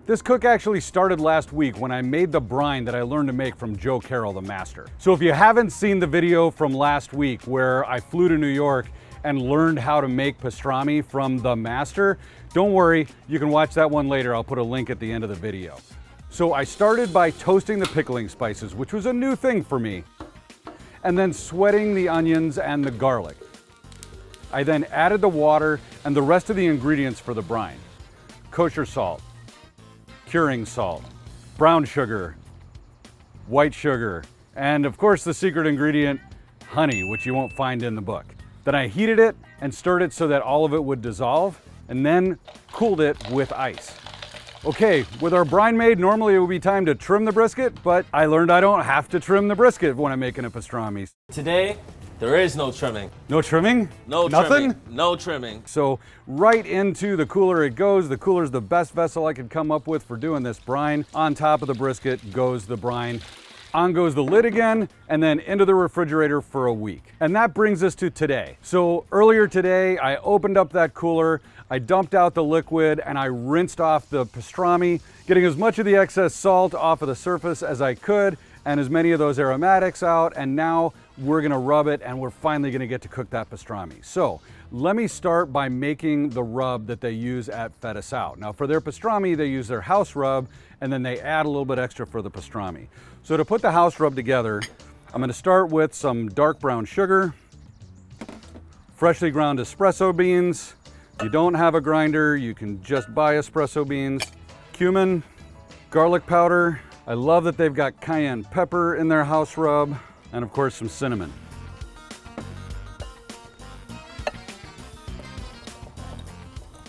This cook actually started last week when I made the brine that I learned to make from Carroll, the master. So if you haven't seen the video from last week where I flew to New York and learned how to make pastrami from the master, don't worry, you can watch that one later. I'll put a link at the end of the video. So I started by toasting the pickling spices, which was a new thing for me, and then sweating the onions and the garlic. I then added the water and the rest of the ingredients for the brine. Kosher salt, curing salt, brown sugar, white sugar, and of course the secret ingredient, honey, which you won't find in the book. Then I heated it and stirred it so that all of it would dissolve, and then cooled it with ice. Okay, with our brine made, normally it would be time to trim the brisket, but I learned I don't have to trim the brisket when I'm making a pastrami. Today, there is no trimming. No trimming? No Nothing? trimming. No trimming. So right into the cooler it goes. The cooler is the best vessel I could come up with for doing this brine. On top of the brisket goes the brine. On goes the lid again, and then into the refrigerator for a week. And that brings us to today. So earlier today, I opened up that cooler, I dumped out the liquid, and I rinsed off the pastrami, getting as much of the excess salt off of the surface as I could, and as many of those aromatics out, and now we're gonna rub it, and we're finally gonna get to cook that pastrami. So let me start by making the rub that they use at Feta Sao. Now for their pastrami, they use their house rub, and then they add a little bit extra for the pastrami. So to put the house rub together, I'm gonna start with some dark brown sugar, freshly ground espresso beans. If you don't have a grinder, you can just buy espresso beans, cumin, garlic powder. I love that they've got cayenne pepper in their house rub, and of course some cinnamon.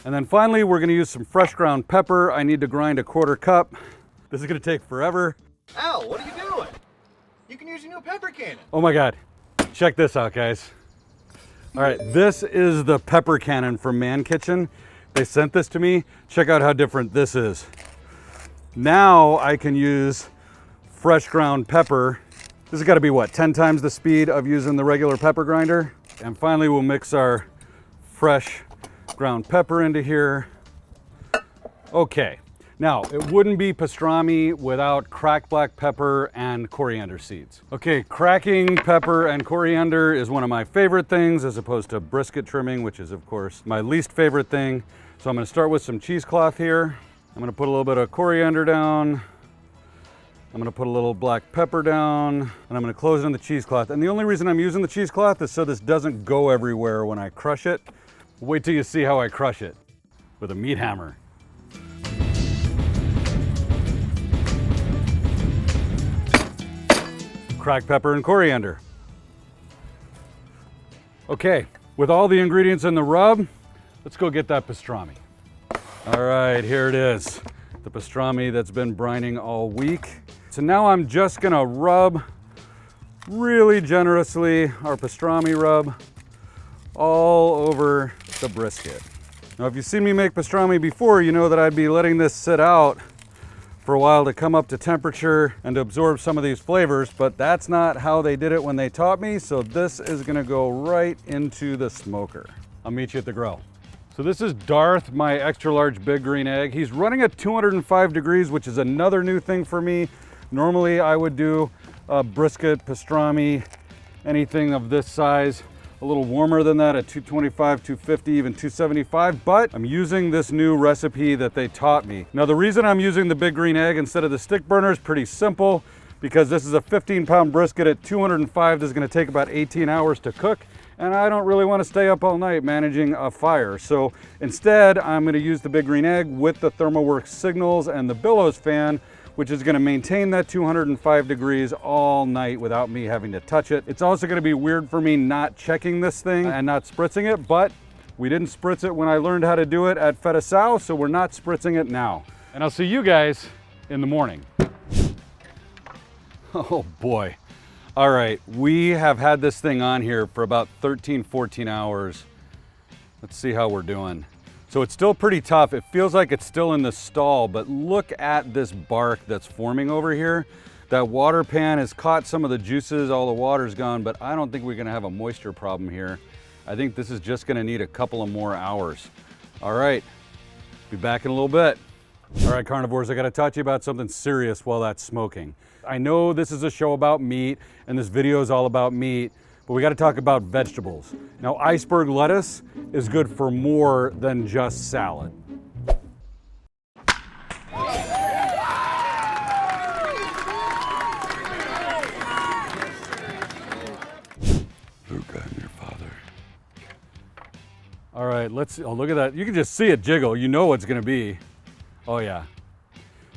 And then finally, we're gonna use some fresh ground pepper. I need to grind a 1/4 cup. This is gonna take forever. Al, what are you doing? You can use your new pepper cannon. Oh my God, check this out, guys. All right, this is the pepper cannon from Man Kitchen. They sent this to me. Check out how different this is. Now I can use fresh ground pepper. This has got to be what, 10 times the speed of using the regular pepper grinder. And finally, we'll mix our fresh ground pepper into here. Okay, now it wouldn't be pastrami without cracked black pepper and coriander seeds. Okay, cracking pepper and coriander is one of my favorite things as opposed to brisket trimming, which is of course my least favorite thing. So I'm gonna start with some cheesecloth here. I'm gonna put a little bit of coriander down. I'm gonna put a little black pepper down, and I'm gonna close it on the cheesecloth. And the only reason I'm using the cheesecloth is so this doesn't go everywhere when I crush it. Wait till you see how I crush it with a meat hammer. Cracked pepper and coriander. Okay, with all the ingredients in the rub, let's go get that pastrami. All right, here it is. The pastrami that's been brining all week. So now I'm just gonna rub really generously our pastrami rub all over the brisket. Now, if you've seen me make pastrami before, you know that I'd be letting this sit out for a while to come up to temperature and to absorb some of these flavors, but that's not how they did it when they taught me, so this is gonna go right into the smoker. I'll meet you at the grill. So this is Darth, my extra large big green egg. He's running at 205 degrees, which is another new thing for me. Normally I would do a brisket, pastrami, anything of this size, a little warmer than that at 225, 250, even 275, but I'm using this new recipe that they taught me. Now the reason I'm using the big green egg instead of the stick burner is pretty simple, because this is a 15-pound brisket at 205. This is gonna take about 18 hours to cook, and I don't really wanna stay up all night managing a fire. So instead, I'm gonna use the big green egg with the ThermoWorks signals and the billows fan, which is gonna maintain that 205 degrees all night without me having to touch it. It's also gonna be weird for me not checking this thing and not spritzing it, but we didn't spritz it when I learned how to do it at Feta Sao, so we're not spritzing it now. And I'll see you guys in the morning. Oh boy. All right, we have had this thing on here for about 13, 14 hours. Let's see how we're doing. So it's still pretty tough. It feels like it's still in the stall, but look at this bark that's forming over here. That water pan has caught some of the juices, all the water's gone, but I don't think we're gonna have a moisture problem here. I think this is just gonna need a couple of more hours. All right, be back in a little bit. All right, carnivores, I gotta talk to you about something serious while that's smoking. I know this is a show about meat, and this video is all about meat, but we gotta talk about vegetables. Now, iceberg lettuce is good for more than just salad. Luke, I'm your father. All right, oh, look at that. You can just see it jiggle. You know what's gonna be. Oh yeah.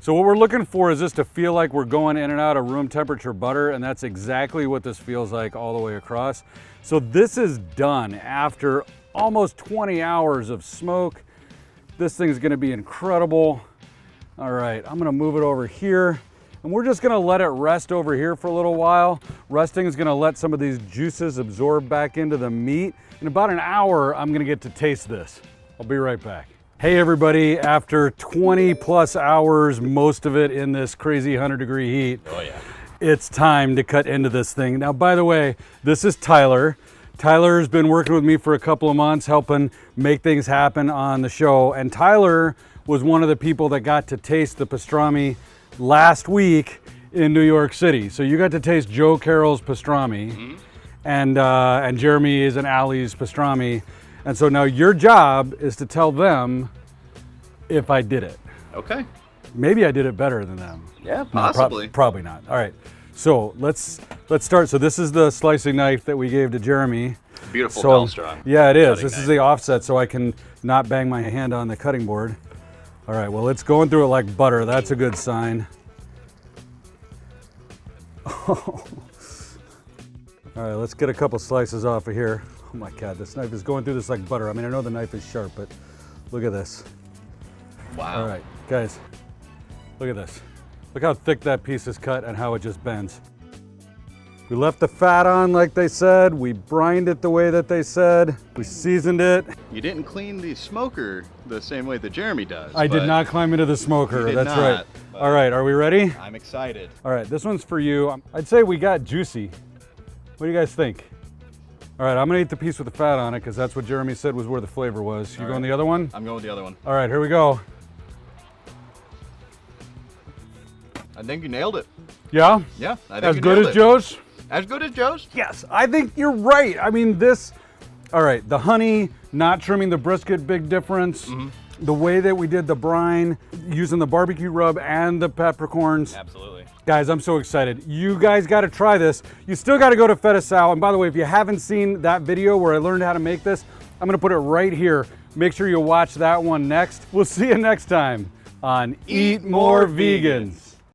So what we're looking for is this to feel like we're going in and out of room temperature butter, and that's exactly what this feels like all the way across. So this is done after almost 20 hours of smoke. This thing's gonna be incredible. All right, I'm gonna move it over here, and we're just gonna let it rest over here for a little while. Resting is gonna let some of these juices absorb back into the meat. In about an hour, I'm gonna get to taste this. I'll be right back. Hey everybody, after 20 plus hours, most of it in this crazy 100-degree heat, Oh yeah. it's time to cut into this thing. Now, by the way, this is Tyler. Tyler's been working with me for a couple of months, helping make things happen on the show. And Tyler was one of the people that got to taste the pastrami last week in New York City. So you got to taste Joe Carroll's pastrami, and Jeremy's and Allie's pastrami. And so now your job is to tell them if I did it. Okay. Maybe I did it better than them. Yeah, No, possibly. probably not. All right. So let's start. So this is the slicing knife that we gave to Jeremy. Beautiful So Pastrami. yeah, it is. Cutting This is knife. the offset, so I can not bang my hand on the cutting board. All right. Well, it's going through it like butter. That's a good sign. All right. Let's get a couple slices off of here. Oh my God, this knife is going through this like butter. I mean, I know the knife is sharp, but look at this. Wow. All right, guys, look at this. Look how thick that piece is cut and how it just bends. We left the fat on like they said. We brined it the way that they said. We seasoned it. You didn't clean the smoker the same way that Jeremy does. I did but not climb into the smoker. You did That's not, right. but- All right, are we ready? I'm excited. All right, this one's for you. I'd say we got juicy. What do you guys think? All right, I'm gonna eat the piece with the fat on it because that's what Jeremy said was where the flavor was. You All going right. the other one? I'm going with the other one. All right, here we go. I think you nailed it. Yeah? Yeah, I think As you good nailed as it. Joe's? As good as Joe's? Yes, I think you're right. I mean, all right, the honey, not trimming the brisket, big difference. The way that we did the brine, using the barbecue rub and the peppercorns. Absolutely. Guys, I'm so excited. You guys got to try this. You still got to go to Feta Sal. And by the way, if you haven't seen that video where I learned how to make this, I'm going to put it right here. Make sure you watch that one next. We'll see you next time on Eat More Vegans.